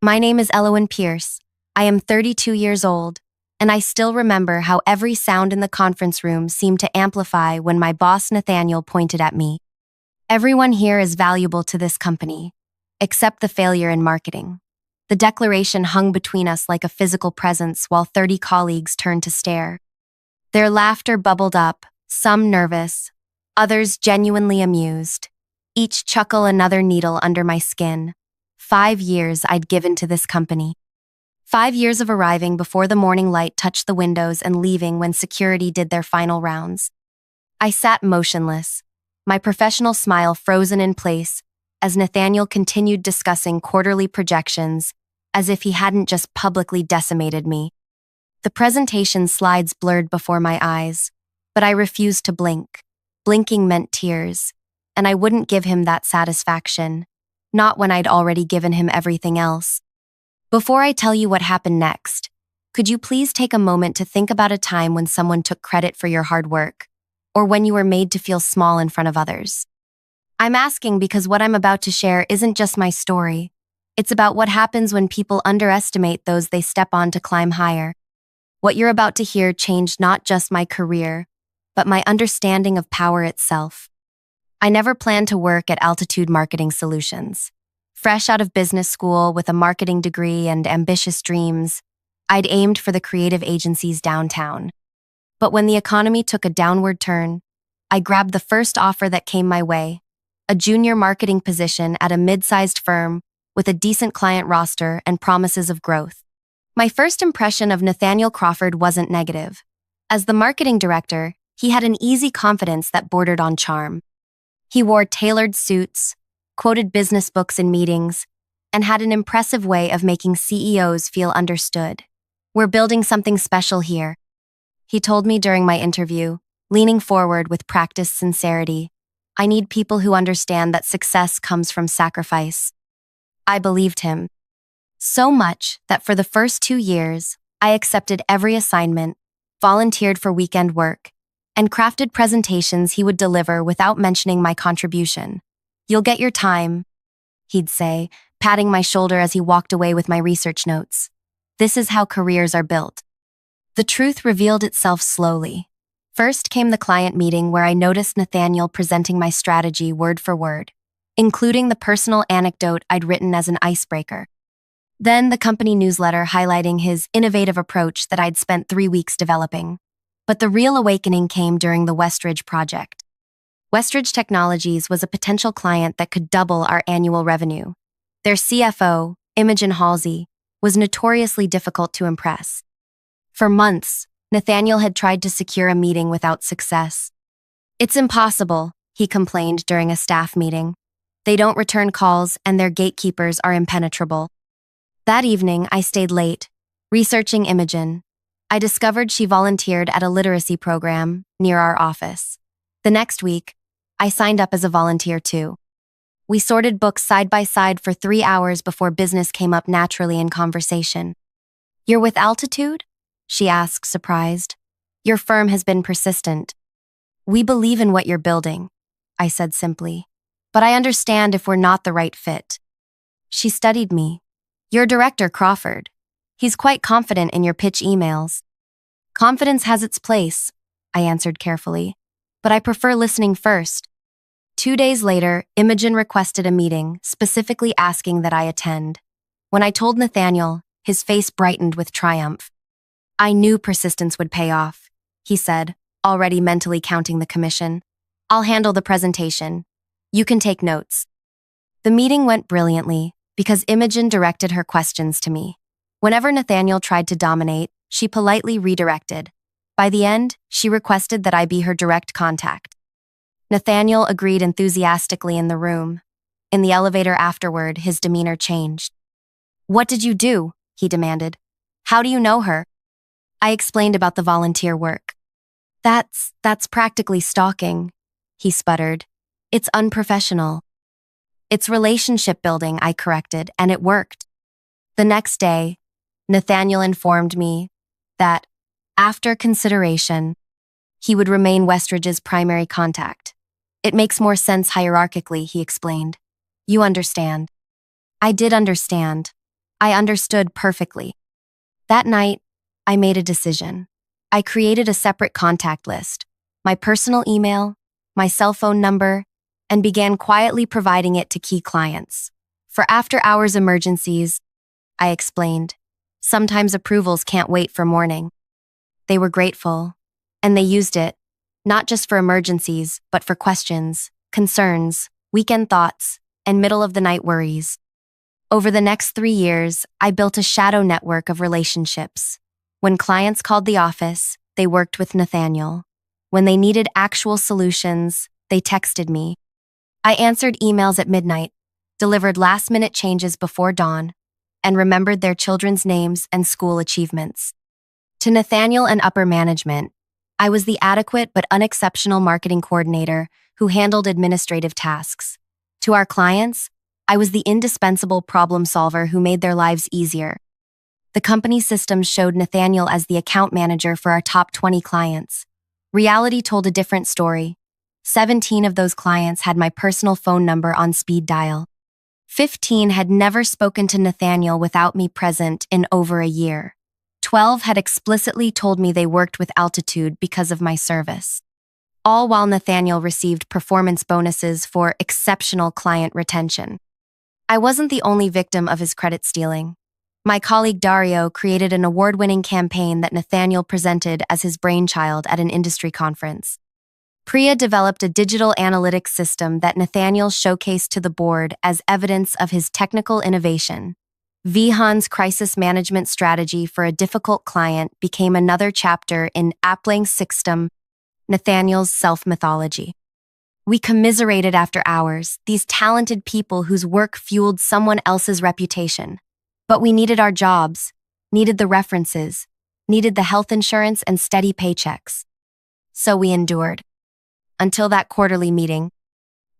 My name is Elowen Pierce. I am 32 years old, and I still remember how every sound in the conference room seemed to amplify when my boss Nathaniel pointed at me. Everyone here is valuable to this company, except the failure in marketing. The declaration hung between us like a physical presence while 30 colleagues turned to stare. Their laughter bubbled up, some nervous, others genuinely amused. Each chuckle another needle under my skin. 5 years I'd given to this company. 5 years of arriving before the morning light touched the windows and leaving when security did their final rounds. I sat motionless, my professional smile frozen in place as Nathaniel continued discussing quarterly projections as if he hadn't just publicly decimated me. The presentation slides blurred before my eyes, but I refused to blink. Blinking meant tears, and I wouldn't give him that satisfaction, not when I'd already given him everything else. Before I tell you what happened next, could you please take a moment to think about a time when someone took credit for your hard work, or when you were made to feel small in front of others? I'm asking because what I'm about to share isn't just my story. It's about what happens when people underestimate those they step on to climb higher. What you're about to hear changed not just my career, but my understanding of power itself. I never planned to work at Altitude Marketing Solutions. Fresh out of business school with a marketing degree and ambitious dreams, I'd aimed for the creative agencies downtown. But when the economy took a downward turn, I grabbed the first offer that came my way, a junior marketing position at a mid-sized firm with a decent client roster and promises of growth. My first impression of Nathaniel Crawford wasn't negative. As the marketing director, he had an easy confidence that bordered on charm. He wore tailored suits, quoted business books in meetings, and had an impressive way of making CEOs feel understood. "We're building something special here," he told me during my interview, leaning forward with practiced sincerity. "I need people who understand that success comes from sacrifice." I believed him. So much that for the first 2 years, I accepted every assignment, volunteered for weekend work, and crafted presentations he would deliver without mentioning my contribution. "You'll get your time," he'd say, patting my shoulder as he walked away with my research notes. This is how careers are built. The truth revealed itself slowly. First came the client meeting where I noticed Nathaniel presenting my strategy word for word, including the personal anecdote I'd written as an icebreaker. Then the company newsletter highlighting his innovative approach that I'd spent 3 weeks developing. But the real awakening came during the Westridge project. Westridge Technologies was a potential client that could double our annual revenue. Their CFO, Imogen Halsey, was notoriously difficult to impress. For months, Nathaniel had tried to secure a meeting without success. "It's impossible," he complained during a staff meeting. "They don't return calls and their gatekeepers are impenetrable." That evening, I stayed late, researching Imogen. I discovered she volunteered at a literacy program near our office. The next week, I signed up as a volunteer too. We sorted books side by side for 3 hours before business came up naturally in conversation. "You're with Altitude?" she asked, surprised. "Your firm has been persistent." "We believe in what you're building," I said simply. "But I understand if we're not the right fit." She studied me. "Your director, Crawford. He's quite confident in your pitch emails." "Confidence has its place," I answered carefully, "but I prefer listening first." 2 days later, Imogen requested a meeting, specifically asking that I attend. When I told Nathaniel, his face brightened with triumph. "I knew persistence would pay off," he said, already mentally counting the commission. "I'll handle the presentation. You can take notes." The meeting went brilliantly because Imogen directed her questions to me. Whenever Nathaniel tried to dominate, she politely redirected. By the end, she requested that I be her direct contact. Nathaniel agreed enthusiastically in the room. In the elevator afterward, his demeanor changed. "What did you do?" he demanded. "How do you know her?" I explained about the volunteer work. That's practically stalking," he sputtered. "It's unprofessional." "It's relationship building," I corrected, and it worked. The next day, Nathaniel informed me that, after consideration, he would remain Westridge's primary contact. "It makes more sense hierarchically," he explained. "You understand." I did understand. I understood perfectly. That night, I made a decision. I created a separate contact list, my personal email, my cell phone number, and began quietly providing it to key clients. For after-hours emergencies, I explained, sometimes approvals can't wait for morning. They were grateful, and they used it, not just for emergencies, but for questions, concerns, weekend thoughts, and middle-of-the-night worries. Over the next 3 years, I built a shadow network of relationships. When clients called the office, they worked with Nathaniel. When they needed actual solutions, they texted me. I answered emails at midnight, delivered last-minute changes before dawn, and remembered their children's names and school achievements. To Nathaniel and upper management, I was the adequate but unexceptional marketing coordinator who handled administrative tasks. To our clients, I was the indispensable problem solver who made their lives easier. The company systems showed Nathaniel as the account manager for our top 20 clients. Reality told a different story. 17 of those clients had my personal phone number on speed dial. 15 had never spoken to Nathaniel without me present in over a year. 12 had explicitly told me they worked with Altitude because of my service. All while Nathaniel received performance bonuses for exceptional client retention. I wasn't the only victim of his credit stealing. My colleague Dario created an award-winning campaign that Nathaniel presented as his brainchild at an industry conference. Priya developed a digital analytics system that Nathaniel showcased to the board as evidence of his technical innovation. Vihan's crisis management strategy for a difficult client became another chapter in Appling's system, Nathaniel's self-mythology. We commiserated after hours, these talented people whose work fueled someone else's reputation. But we needed our jobs, needed the references, needed the health insurance and steady paychecks. So we endured. Until that quarterly meeting.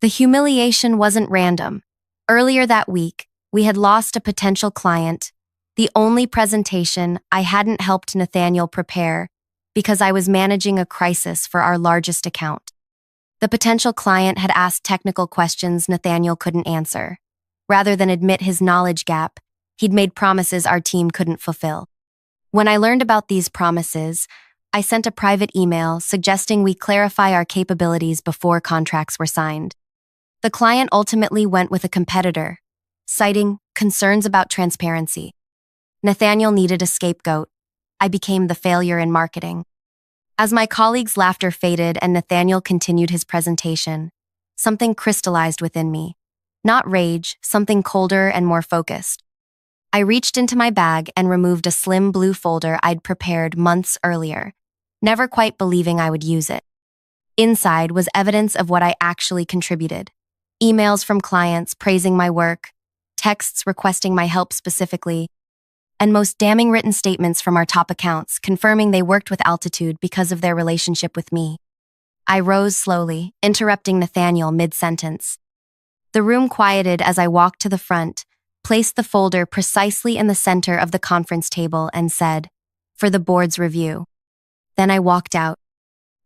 The humiliation wasn't random. Earlier that week, we had lost a potential client, the only presentation I hadn't helped Nathaniel prepare because I was managing a crisis for our largest account. The potential client had asked technical questions Nathaniel couldn't answer. Rather than admit his knowledge gap, he'd made promises our team couldn't fulfill. When I learned about these promises, I sent a private email suggesting we clarify our capabilities before contracts were signed. The client ultimately went with a competitor, citing concerns about transparency. Nathaniel needed a scapegoat. I became the failure in marketing. As my colleagues' laughter faded and Nathaniel continued his presentation, something crystallized within me. Not rage, something colder and more focused. I reached into my bag and removed a slim blue folder I'd prepared months earlier, never quite believing I would use it. Inside was evidence of what I actually contributed. Emails from clients praising my work, texts requesting my help specifically, and most damning written statements from our top accounts confirming they worked with Altitude because of their relationship with me. I rose slowly, interrupting Nathaniel mid-sentence. The room quieted as I walked to the front, placed the folder precisely in the center of the conference table and said, "For the board's review." Then I walked out.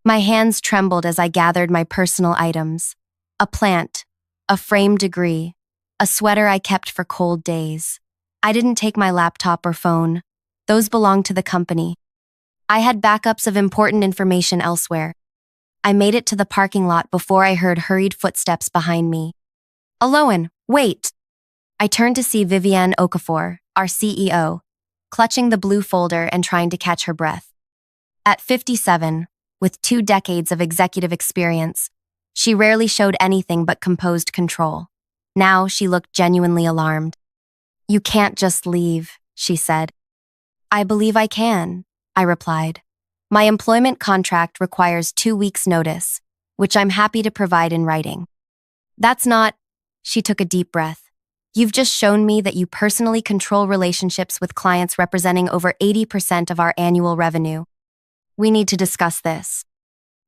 My hands trembled as I gathered my personal items. A plant, a framed degree, a sweater I kept for cold days. I didn't take my laptop or phone. Those belonged to the company. I had backups of important information elsewhere. I made it to the parking lot before I heard hurried footsteps behind me. "Aloan, wait!" I turned to see Vivienne Okafor, our CEO, clutching the blue folder and trying to catch her breath. At 57, with 2 decades of executive experience, she rarely showed anything but composed control. Now she looked genuinely alarmed. "You can't just leave," she said. "I believe I can," I replied. "My employment contract requires 2 weeks' notice, which I'm happy to provide in writing." "That's not," she took a deep breath. "You've just shown me that you personally control relationships with clients representing over 80% of our annual revenue. We need to discuss this."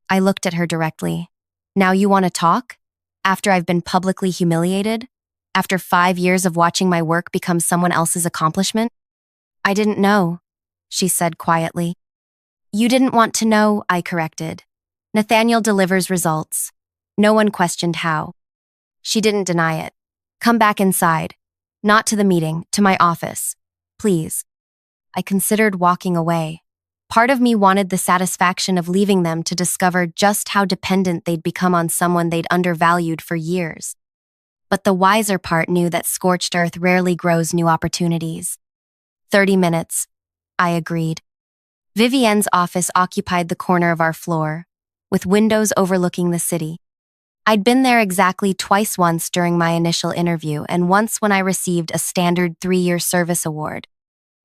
I looked at her directly. "Now you want to talk? After I've been publicly humiliated? After 5 years of watching my work become someone else's accomplishment?" "I didn't know," she said quietly. "You didn't want to know," I corrected. "Nathaniel delivers results. No one questioned how." She didn't deny it. "Come back inside." Not to the meeting, to my office. Please. I considered walking away. Part of me wanted the satisfaction of leaving them to discover just how dependent they'd become on someone they'd undervalued for years. But the wiser part knew that scorched earth rarely grows new opportunities. 30 minutes, I agreed. Vivienne's office occupied the corner of our floor, with windows overlooking the city. I'd been there exactly twice, once during my initial interview and once when I received a standard 3-year service award.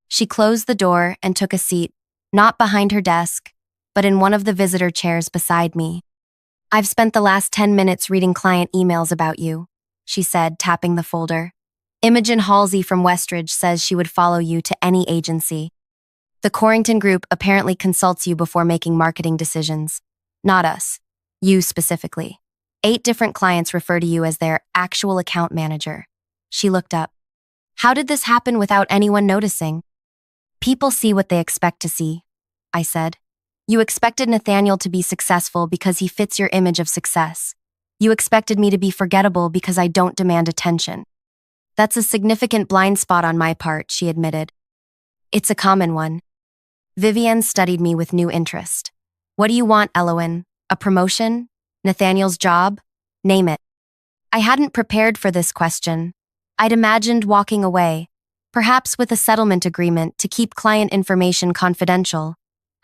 She closed the door and took a seat, not behind her desk, but in one of the visitor chairs beside me. I've spent the last 10 minutes reading client emails about you, she said, tapping the folder. Imogen Halsey from Westridge says she would follow you to any agency. The Corrington Group apparently consults you before making marketing decisions. Not us. You specifically. 8 different clients refer to you as their actual account manager. She looked up. How did this happen without anyone noticing? People see what they expect to see, I said. You expected Nathaniel to be successful because he fits your image of success. You expected me to be forgettable because I don't demand attention. That's a significant blind spot on my part, she admitted. It's a common one. Vivienne studied me with new interest. What do you want, Elowen? A promotion? Nathaniel's job? Name it. I hadn't prepared for this question. I'd imagined walking away, perhaps with a settlement agreement to keep client information confidential.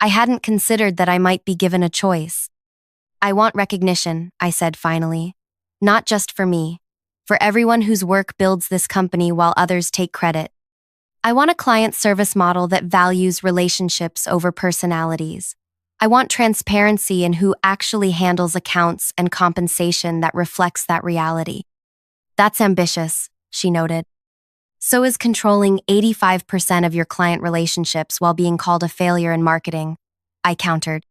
I hadn't considered that I might be given a choice. I want recognition, I said finally. Not just for me. For everyone whose work builds this company while others take credit. I want a client service model that values relationships over personalities. I want transparency in who actually handles accounts and compensation that reflects that reality. That's ambitious, she noted. So is controlling 85% of your client relationships while being called a failure in marketing, I countered.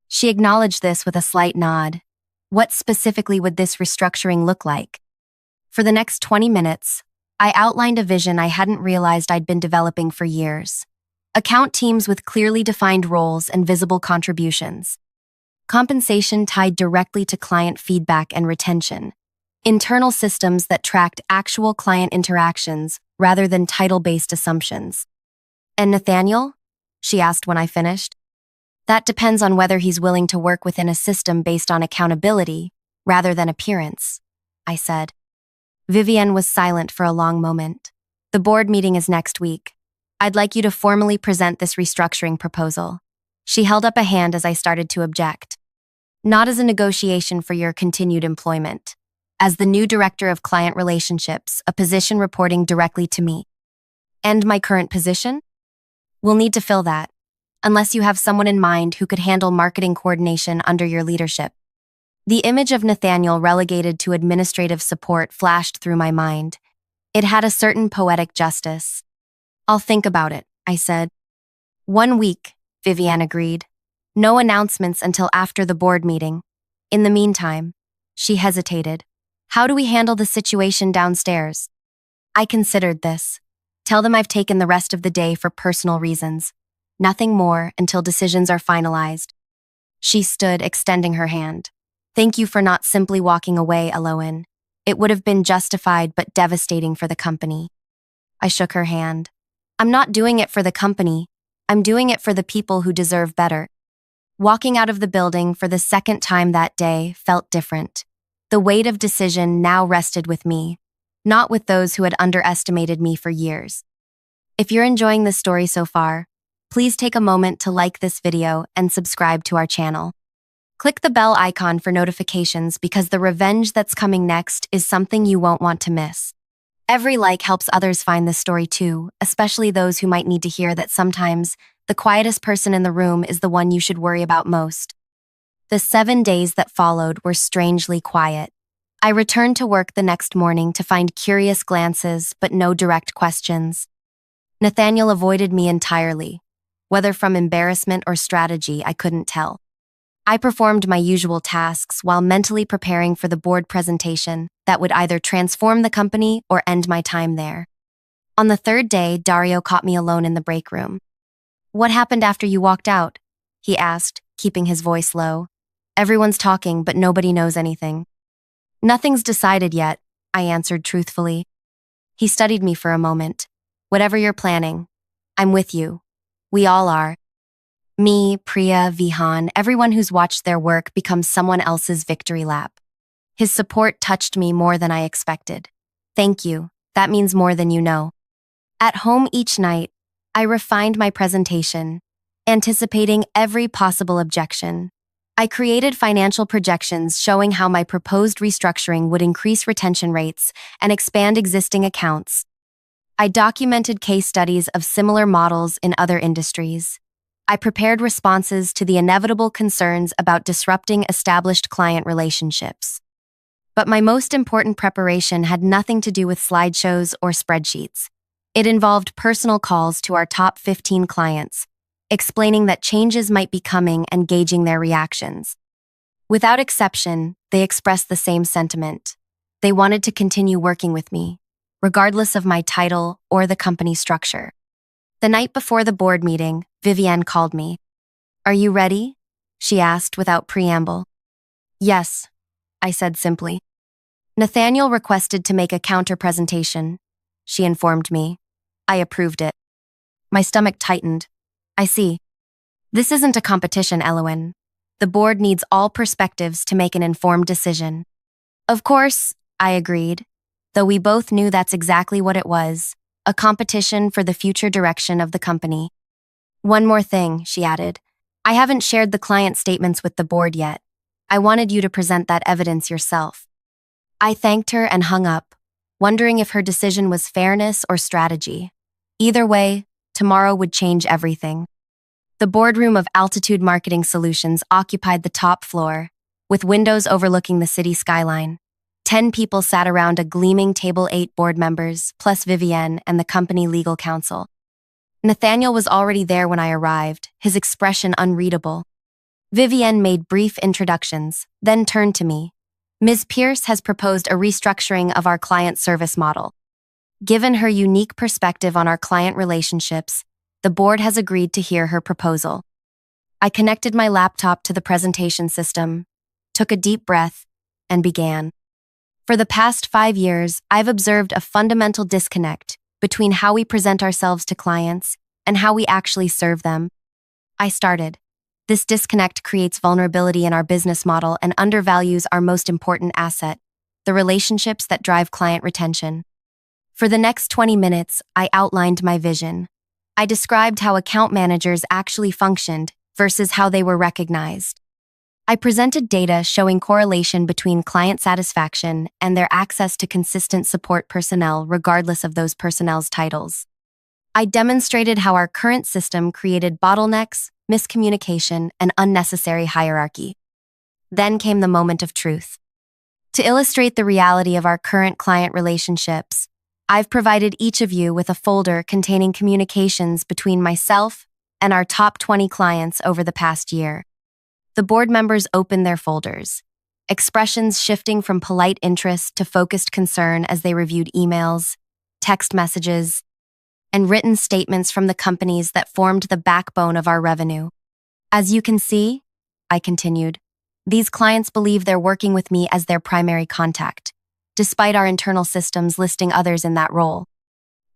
She acknowledged this with a slight nod. What specifically would this restructuring look like? For the next 20 minutes, I outlined a vision I hadn't realized I'd been developing for years. Account teams with clearly defined roles and visible contributions. Compensation tied directly to client feedback and retention. Internal systems that tracked actual client interactions rather than title-based assumptions. And Nathaniel? She asked when I finished. That depends on whether he's willing to work within a system based on accountability rather than appearance, I said. Vivienne was silent for a long moment. The board meeting is next week. I'd like you to formally present this restructuring proposal. She held up a hand as I started to object. Not as a negotiation for your continued employment. As the new director of client relationships, a position reporting directly to me. And my current position? We'll need to fill that, unless you have someone in mind who could handle marketing coordination under your leadership. The image of Nathaniel relegated to administrative support flashed through my mind. It had a certain poetic justice. I'll think about it, I said. 1 week, Vivienne agreed. No announcements until after the board meeting. In the meantime, she hesitated. How do we handle the situation downstairs? I considered this. Tell them I've taken the rest of the day for personal reasons. Nothing more until decisions are finalized. She stood, extending her hand. Thank you for not simply walking away, Elowen. It would have been justified but devastating for the company. I shook her hand. I'm not doing it for the company. I'm doing it for the people who deserve better. Walking out of the building for the second time that day felt different. The weight of decision now rested with me, not with those who had underestimated me for years. If you're enjoying this story so far, please take a moment to like this video and subscribe to our channel. Click the bell icon for notifications because the revenge that's coming next is something you won't want to miss. Every like helps others find this story too, especially those who might need to hear that sometimes the quietest person in the room is the one you should worry about most. The 7 days that followed were strangely quiet. I returned to work the next morning to find curious glances but no direct questions. Nathaniel avoided me entirely. Whether from embarrassment or strategy, I couldn't tell. I performed my usual tasks while mentally preparing for the board presentation that would either transform the company or end my time there. On the 3rd day, Dario caught me alone in the break room. What happened after you walked out? He asked, keeping his voice low. Everyone's talking, but nobody knows anything. Nothing's decided yet, I answered truthfully. He studied me for a moment. Whatever you're planning, I'm with you. We all are. Me, Priya, Vihan, everyone who's watched their work become someone else's victory lap. His support touched me more than I expected. Thank you. That means more than you know. At home each night, I refined my presentation, anticipating every possible objection. I created financial projections showing how my proposed restructuring would increase retention rates and expand existing accounts. I documented case studies of similar models in other industries. I prepared responses to the inevitable concerns about disrupting established client relationships. But my most important preparation had nothing to do with slideshows or spreadsheets. It involved personal calls to our top 15 clients, explaining that changes might be coming and gauging their reactions. Without exception, they expressed the same sentiment. They wanted to continue working with me, regardless of my title or the company structure. The night before the board meeting, Vivienne called me. "Are you ready?" she asked without preamble. "Yes," I said simply. "Nathaniel requested to make a counter-presentation," she informed me. I approved it. My stomach tightened. "I see. This isn't a competition, Elowen. The board needs all perspectives to make an informed decision." "Of course," I agreed, though we both knew that's exactly what it was, a competition for the future direction of the company. "One more thing," she added. "I haven't shared the client statements with the board yet. I wanted you to present that evidence yourself." I thanked her and hung up, wondering if her decision was fairness or strategy. Either way, tomorrow would change everything. The boardroom of Altitude Marketing Solutions occupied the top floor, with windows overlooking the city skyline. 10 people sat around a gleaming table, 8 board members, plus Vivienne and the company legal counsel. Nathaniel was already there when I arrived, his expression unreadable. Vivienne made brief introductions, then turned to me. "Ms. Pierce has proposed a restructuring of our client service model. Given her unique perspective on our client relationships, the board has agreed to hear her proposal." I connected my laptop to the presentation system, took a deep breath, and began. For the past 5 years, I've observed a fundamental disconnect between how we present ourselves to clients and how we actually serve them. I started. This disconnect creates vulnerability in our business model and undervalues our most important asset, the relationships that drive client retention. For the next 20 minutes, I outlined my vision. I described how account managers actually functioned versus how they were recognized. I presented data showing correlation between client satisfaction and their access to consistent support personnel regardless of those personnel's titles. I demonstrated how our current system created bottlenecks, miscommunication, and unnecessary hierarchy. Then came the moment of truth. To illustrate the reality of our current client relationships, I've provided each of you with a folder containing communications between myself and our top 20 clients over the past year. The board members opened their folders, expressions shifting from polite interest to focused concern as they reviewed emails, text messages, and written statements from the companies that formed the backbone of our revenue. "As you can see," I continued, "these clients believe they're working with me as their primary contact, despite our internal systems listing others in that role.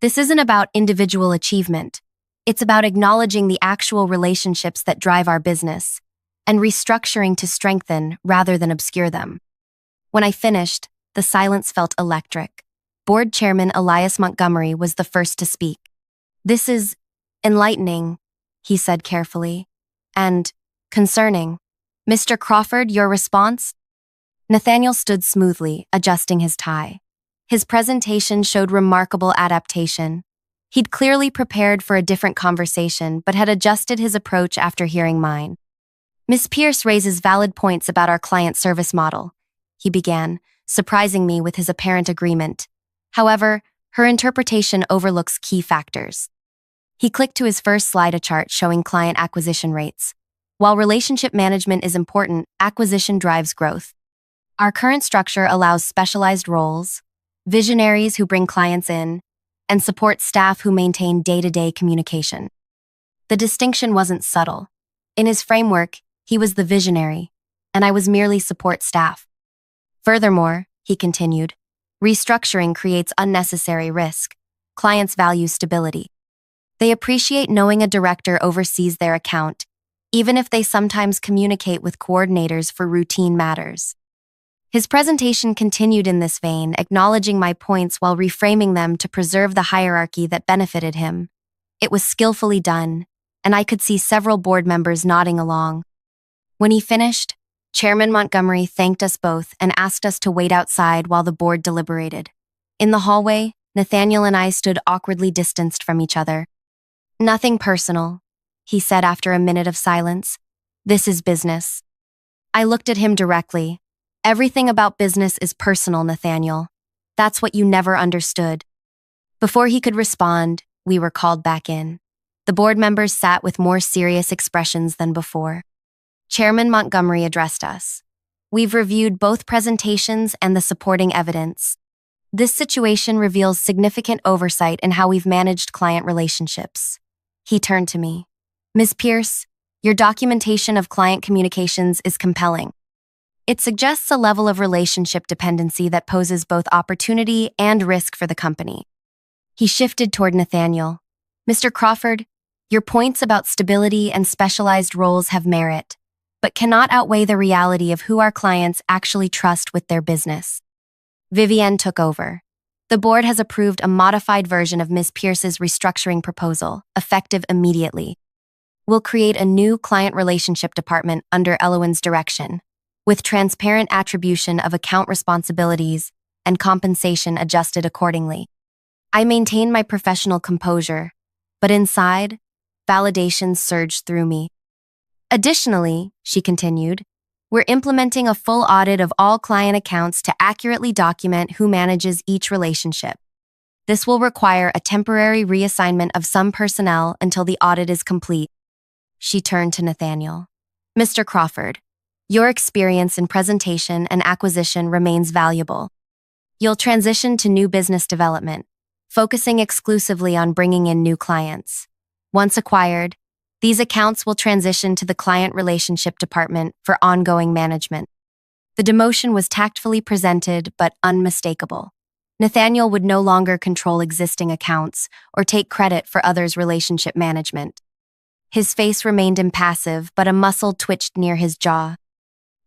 This isn't about individual achievement. It's about acknowledging the actual relationships that drive our business and restructuring to strengthen rather than obscure them." When I finished, the silence felt electric. Board Chairman Elias Montgomery was the first to speak. "This is enlightening," he said carefully, "and concerning. Mr. Crawford, your response?" Nathaniel stood smoothly, adjusting his tie. His presentation showed remarkable adaptation. He'd clearly prepared for a different conversation, but had adjusted his approach after hearing mine. "Ms. Pierce raises valid points about our client service model," he began, surprising me with his apparent agreement. However, her interpretation overlooks key factors. He clicked to his first slide, a chart showing client acquisition rates. "While relationship management is important, acquisition drives growth. Our current structure allows specialized roles, visionaries who bring clients in, and support staff who maintain day-to-day communication." The distinction wasn't subtle. In his framework, he was the visionary, and I was merely support staff. "Furthermore," he continued, "restructuring creates unnecessary risk. Clients value stability." They appreciate knowing a director oversees their account, even if they sometimes communicate with coordinators for routine matters. His presentation continued in this vein, acknowledging my points while reframing them to preserve the hierarchy that benefited him. It was skillfully done, and I could see several board members nodding along. When he finished, Chairman Montgomery thanked us both and asked us to wait outside while the board deliberated. In the hallway, Nathaniel and I stood awkwardly distanced from each other. "Nothing personal," he said after a minute of silence. "This is business." I looked at him directly. "Everything about business is personal, Nathaniel. That's what you never understood." Before he could respond, we were called back in. The board members sat with more serious expressions than before. Chairman Montgomery addressed us. "We've reviewed both presentations and the supporting evidence. This situation reveals significant oversight in how we've managed client relationships." He turned to me. "Ms. Pierce, your documentation of client communications is compelling. It suggests a level of relationship dependency that poses both opportunity and risk for the company." He shifted toward Nathaniel. "Mr. Crawford, your points about stability and specialized roles have merit, but cannot outweigh the reality of who our clients actually trust with their business." Vivienne took over. "The board has approved a modified version of Ms. Pierce's restructuring proposal, effective immediately. We'll create a new client relationship department under Elowen's direction, with transparent attribution of account responsibilities and compensation adjusted accordingly." I maintained my professional composure, but inside, validation surged through me. "Additionally," she continued, "we're implementing a full audit of all client accounts to accurately document who manages each relationship. This will require a temporary reassignment of some personnel until the audit is complete." She turned to Nathaniel. "Mr. Crawford, your experience in presentation and acquisition remains valuable. You'll transition to new business development, focusing exclusively on bringing in new clients. Once acquired, these accounts will transition to the client relationship department for ongoing management." The demotion was tactfully presented but unmistakable. Nathaniel would no longer control existing accounts or take credit for others' relationship management. His face remained impassive, but a muscle twitched near his jaw.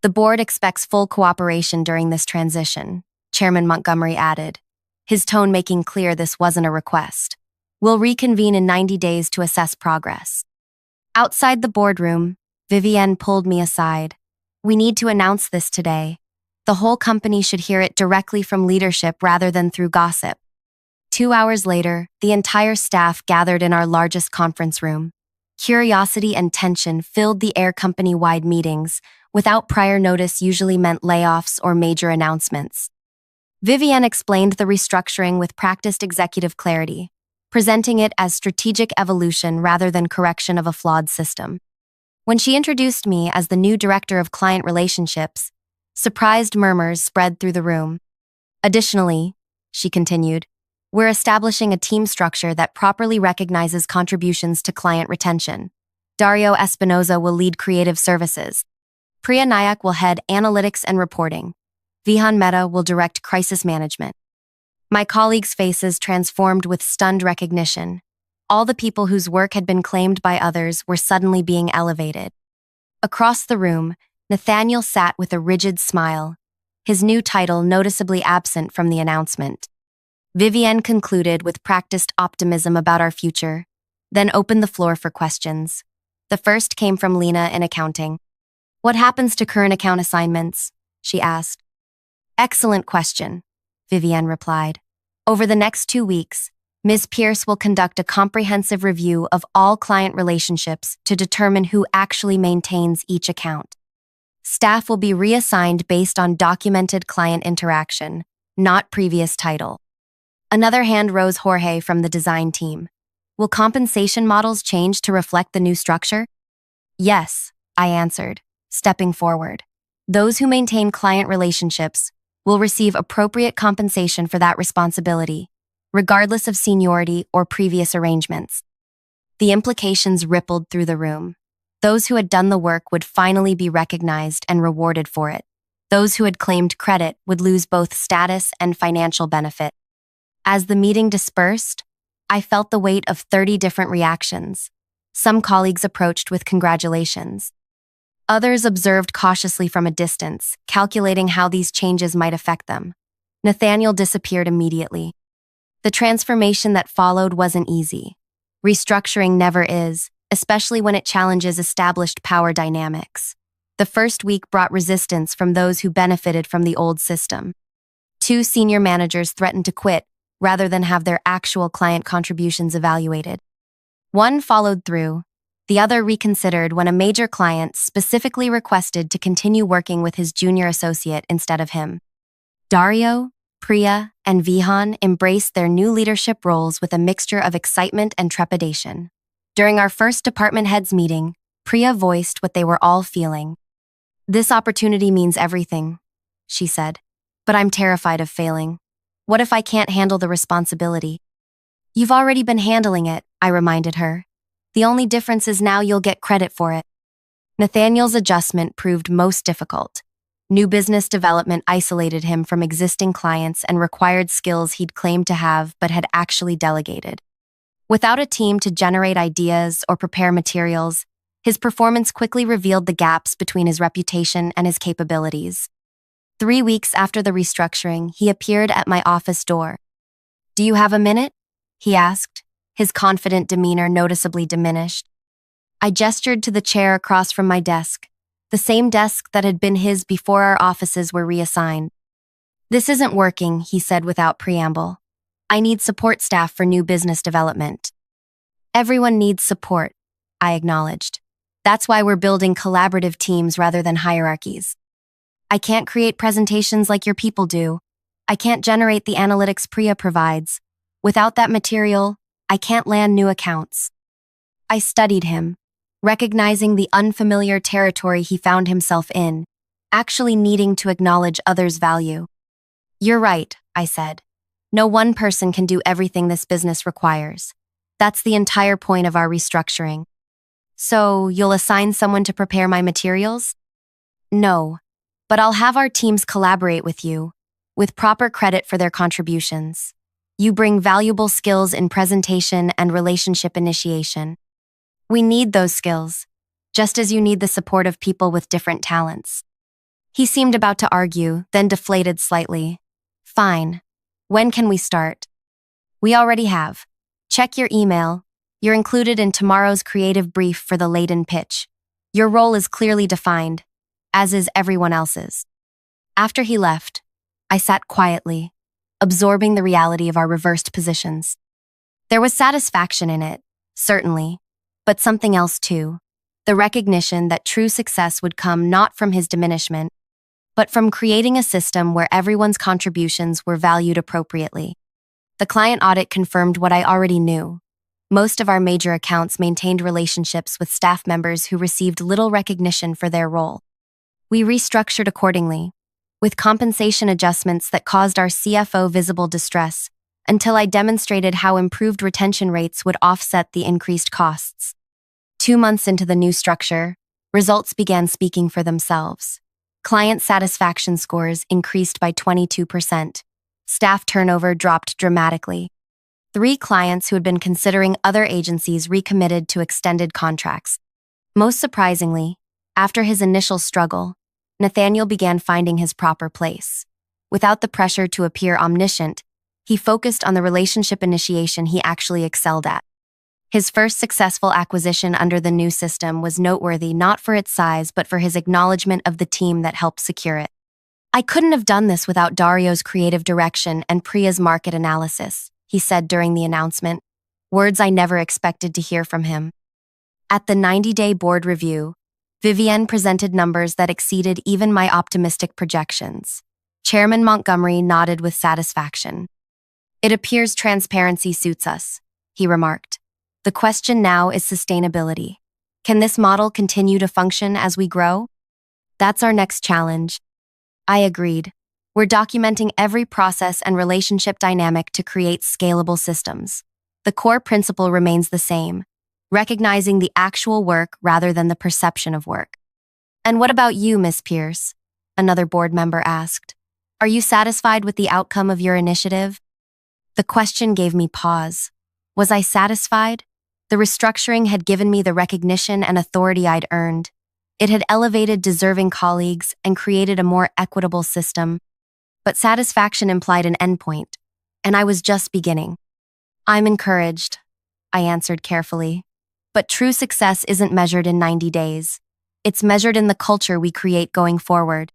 "The board expects full cooperation during this transition," Chairman Montgomery added, his tone making clear this wasn't a request. "We'll reconvene in 90 days to assess progress." Outside the boardroom, Vivienne pulled me aside. "We need to announce this today. The whole company should hear it directly from leadership rather than through gossip." 2 hours later, the entire staff gathered in our largest conference room. Curiosity and tension filled the air company-wide meetings. Without prior notice usually meant layoffs or major announcements. Vivienne explained the restructuring with practiced executive clarity, presenting it as strategic evolution rather than correction of a flawed system. When she introduced me as the new director of client relationships, surprised murmurs spread through the room. "Additionally," she continued, "we're establishing a team structure that properly recognizes contributions to client retention. Dario Espinoza will lead creative services. Priya Nayak will head analytics and reporting. Vihan Mehta will direct crisis management." My colleagues' faces transformed with stunned recognition. All the people whose work had been claimed by others were suddenly being elevated. Across the room, Nathaniel sat with a rigid smile, his new title noticeably absent from the announcement. Vivienne concluded with practiced optimism about our future, then opened the floor for questions. The first came from Lena in accounting. "What happens to current account assignments?" she asked. "Excellent question," Vivienne replied. "Over the next 2 weeks, Ms. Pierce will conduct a comprehensive review of all client relationships to determine who actually maintains each account. Staff will be reassigned based on documented client interaction, not previous title." Another hand rose Jorge from the design team. "Will compensation models change to reflect the new structure?" "Yes," I answered, stepping forward. "Those who maintain client relationships will receive appropriate compensation for that responsibility, regardless of seniority or previous arrangements." The implications rippled through the room. Those who had done the work would finally be recognized and rewarded for it. Those who had claimed credit would lose both status and financial benefit. As the meeting dispersed, I felt the weight of 30 different reactions. Some colleagues approached with congratulations. Others observed cautiously from a distance, calculating how these changes might affect them. Nathaniel disappeared immediately. The transformation that followed wasn't easy. Restructuring never is, especially when it challenges established power dynamics. The first week brought resistance from those who benefited from the old system. 2 senior managers threatened to quit rather than have their actual client contributions evaluated. One followed through. The other reconsidered when a major client specifically requested to continue working with his junior associate instead of him. Dario, Priya, and Vihan embraced their new leadership roles with a mixture of excitement and trepidation. During our first department heads meeting, Priya voiced what they were all feeling. "This opportunity means everything," she said, "but I'm terrified of failing. What if I can't handle the responsibility?" "You've already been handling it," I reminded her. "The only difference is now you'll get credit for it." Nathaniel's adjustment proved most difficult. New business development isolated him from existing clients and required skills he'd claimed to have but had actually delegated. Without a team to generate ideas or prepare materials, his performance quickly revealed the gaps between his reputation and his capabilities. 3 weeks after the restructuring, he appeared at my office door. "Do you have a minute?" he asked, his confident demeanor noticeably diminished. I gestured to the chair across from my desk, the same desk that had been his before our offices were reassigned. "This isn't working," he said without preamble. "I need support staff for new business development." "Everyone needs support," I acknowledged. "That's why we're building collaborative teams rather than hierarchies. I can't create presentations like your people do. I can't generate the analytics Priya provides. Without that material, I can't land new accounts." I studied him, recognizing the unfamiliar territory he found himself in, actually needing to acknowledge others' value. "You're right," I said. "No one person can do everything this business requires. That's the entire point of our restructuring." "So, you'll assign someone to prepare my materials?" "No, but I'll have our teams collaborate with you, with proper credit for their contributions. You bring valuable skills in presentation and relationship initiation. We need those skills, just as you need the support of people with different talents." He seemed about to argue, then deflated slightly. "Fine. When can we start?" "We already have. Check your email. You're included in tomorrow's creative brief for the laden pitch. Your role is clearly defined, as is everyone else's." After he left, I sat quietly, absorbing the reality of our reversed positions. There was satisfaction in it, certainly, but something else too, the recognition that true success would come not from his diminishment, but from creating a system where everyone's contributions were valued appropriately. The client audit confirmed what I already knew. Most of our major accounts maintained relationships with staff members who received little recognition for their role. We restructured accordingly, with compensation adjustments that caused our CFO visible distress, until I demonstrated how improved retention rates would offset the increased costs. 2 months into the new structure, results began speaking for themselves. Client satisfaction scores increased by 22%. Staff turnover dropped dramatically. 3 clients who had been considering other agencies recommitted to extended contracts. Most surprisingly, after his initial struggle, Nathaniel began finding his proper place. Without the pressure to appear omniscient, he focused on the relationship initiation he actually excelled at. His first successful acquisition under the new system was noteworthy not for its size but for his acknowledgement of the team that helped secure it. "I couldn't have done this without Dario's creative direction and Priya's market analysis," he said during the announcement, words I never expected to hear from him. At the 90-day board review, Vivienne presented numbers that exceeded even my optimistic projections. Chairman Montgomery nodded with satisfaction. "It appears transparency suits us," he remarked. "The question now is sustainability. Can this model continue to function as we grow?" "That's our next challenge." I agreed. "We're documenting every process and relationship dynamic to create scalable systems. The core principle remains the same, recognizing the actual work rather than the perception of work." "And what about you, Miss Pierce?" another board member asked. "Are you satisfied with the outcome of your initiative?" The question gave me pause. Was I satisfied? The restructuring had given me the recognition and authority I'd earned. It had elevated deserving colleagues and created a more equitable system. But satisfaction implied an endpoint, and I was just beginning. I'm encouraged, I answered carefully. But true success isn't measured in 90 days. It's measured in the culture we create going forward.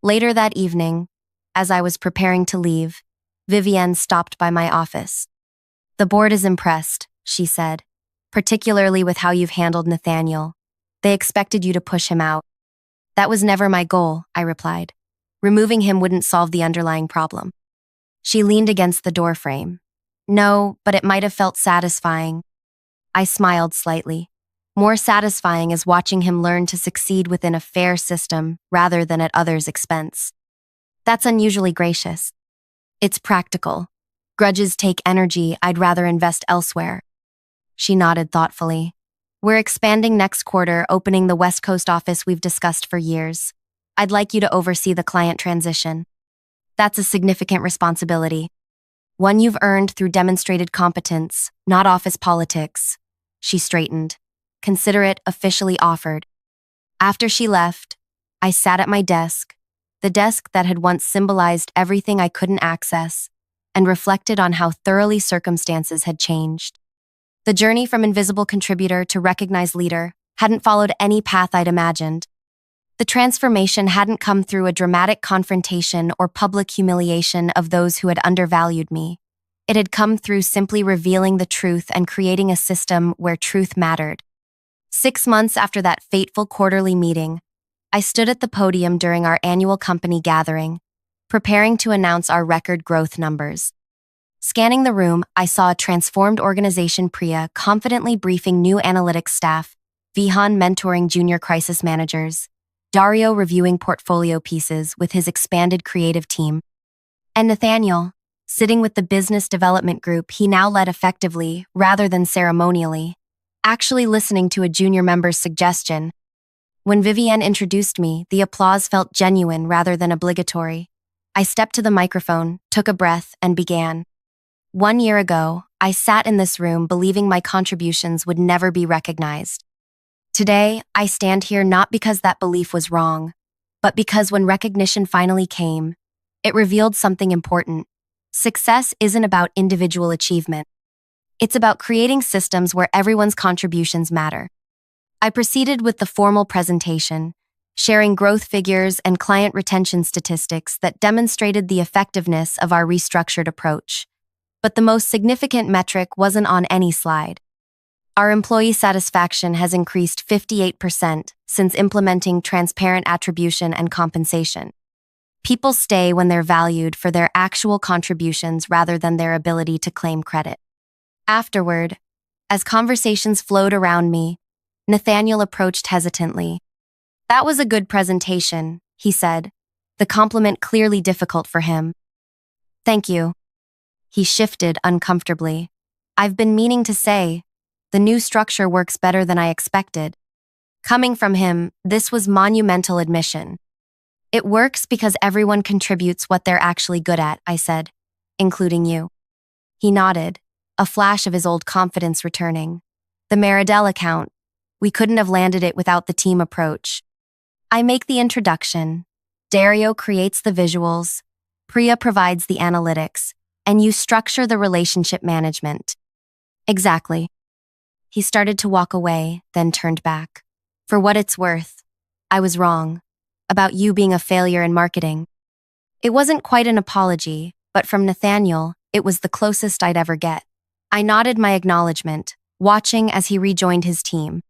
Later that evening, as I was preparing to leave, Vivienne stopped by my office. The board is impressed, she said, particularly with how you've handled Nathaniel. They expected you to push him out. That was never my goal, I replied. Removing him wouldn't solve the underlying problem. She leaned against the doorframe. No, but it might have felt satisfying. I smiled slightly. More satisfying is watching him learn to succeed within a fair system rather than at others' expense. That's unusually gracious. It's practical. Grudges take energy I'd rather invest elsewhere. She nodded thoughtfully. We're expanding next quarter, opening the West Coast office we've discussed for years. I'd like you to oversee the client transition. That's a significant responsibility. One you've earned through demonstrated competence, not office politics. She straightened. Consider it officially offered. After she left, I sat at my desk, the desk that had once symbolized everything I couldn't access, and reflected on how thoroughly circumstances had changed. The journey from invisible contributor to recognized leader hadn't followed any path I'd imagined. The transformation hadn't come through a dramatic confrontation or public humiliation of those who had undervalued me. It had come through simply revealing the truth and creating a system where truth mattered. 6 months after that fateful quarterly meeting, I stood at the podium during our annual company gathering, preparing to announce our record growth numbers. Scanning the room, I saw a transformed organization, Priya confidently briefing new analytics staff, Vihan mentoring junior crisis managers, Dario reviewing portfolio pieces with his expanded creative team, and Nathaniel, sitting with the business development group he now led effectively rather than ceremonially, actually listening to a junior member's suggestion. When Vivienne introduced me, the applause felt genuine rather than obligatory. I stepped to the microphone, took a breath, and began. 1 year ago, I sat in this room believing my contributions would never be recognized. Today, I stand here not because that belief was wrong, but because when recognition finally came, it revealed something important. Success isn't about individual achievement. It's about creating systems where everyone's contributions matter. I proceeded with the formal presentation, sharing growth figures and client retention statistics that demonstrated the effectiveness of our restructured approach. But the most significant metric wasn't on any slide. Our employee satisfaction has increased 58% since implementing transparent attribution and compensation. People stay when they're valued for their actual contributions rather than their ability to claim credit. Afterward, as conversations flowed around me, Nathaniel approached hesitantly. That was a good presentation, he said, the compliment clearly difficult for him. Thank you. He shifted uncomfortably. I've been meaning to say, the new structure works better than I expected. Coming from him, this was monumental admission. It works because everyone contributes what they're actually good at, I said, including you. He nodded, a flash of his old confidence returning. The Meridell account. We couldn't have landed it without the team approach. I make the introduction. Dario creates the visuals. Priya provides the analytics. And you structure the relationship management. Exactly. He started to walk away, then turned back. For what it's worth, I was wrong. About you being a failure in marketing. It wasn't quite an apology, but from Nathaniel, it was the closest I'd ever get. I nodded my acknowledgement, watching as he rejoined his team.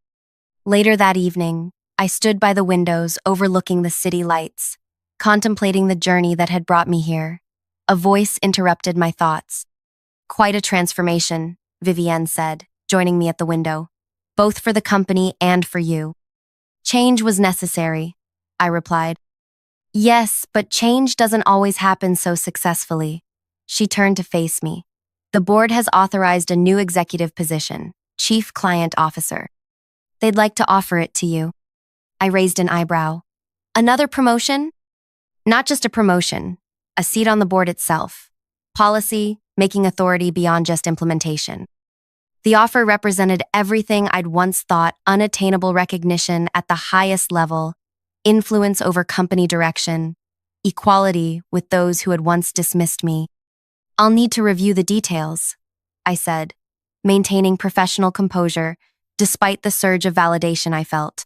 Later that evening, I stood by the windows overlooking the city lights, contemplating the journey that had brought me here. A voice interrupted my thoughts. Quite a transformation, Vivienne said, joining me at the window. Both for the company and for you. Change was necessary, I replied. Yes, but change doesn't always happen so successfully. She turned to face me. The board has authorized a new executive position, Chief Client Officer. They'd like to offer it to you. I raised an eyebrow. Another promotion? Not just a promotion, a seat on the board itself. Policy, making authority beyond just implementation. The offer represented everything I'd once thought: unattainable recognition at the highest level, influence over company direction, equality with those who had once dismissed me. "I'll need to review the details," I said, maintaining professional composure despite the surge of validation I felt.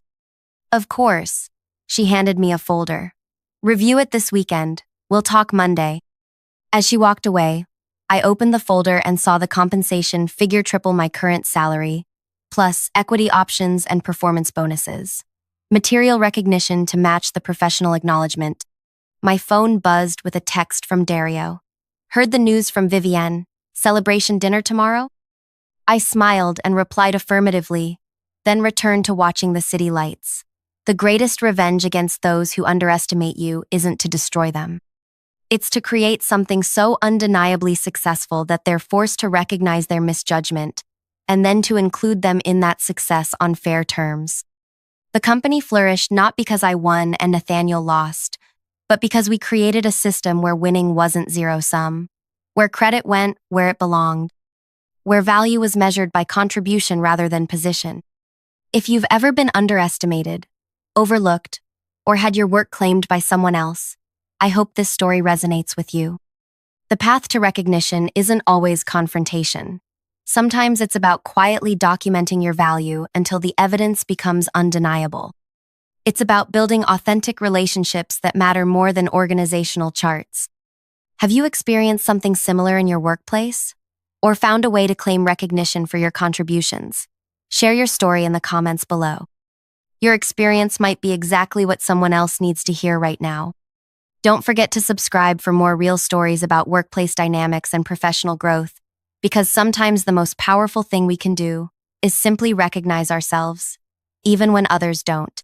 "Of course." She handed me a folder. "Review it this weekend. We'll talk Monday." As she walked away, I opened the folder and saw the compensation figure triple my current salary, plus equity options and performance bonuses. Material recognition to match the professional acknowledgement. My phone buzzed with a text from Dario. "Heard the news from Vivienne. Celebration dinner tomorrow?" I smiled and replied affirmatively, then returned to watching the city lights. The greatest revenge against those who underestimate you isn't to destroy them. It's to create something so undeniably successful that they're forced to recognize their misjudgment, and then to include them in that success on fair terms. The company flourished not because I won and Nathaniel lost, but because we created a system where winning wasn't zero-sum, where credit went where it belonged, where value was measured by contribution rather than position. If you've ever been underestimated, overlooked, or had your work claimed by someone else, I hope this story resonates with you. The path to recognition isn't always confrontation. Sometimes it's about quietly documenting your value until the evidence becomes undeniable. It's about building authentic relationships that matter more than organizational charts. Have you experienced something similar in your workplace? Or found a way to claim recognition for your contributions? Share your story in the comments below. Your experience might be exactly what someone else needs to hear right now. Don't forget to subscribe for more real stories about workplace dynamics and professional growth, because sometimes the most powerful thing we can do is simply recognize ourselves, even when others don't.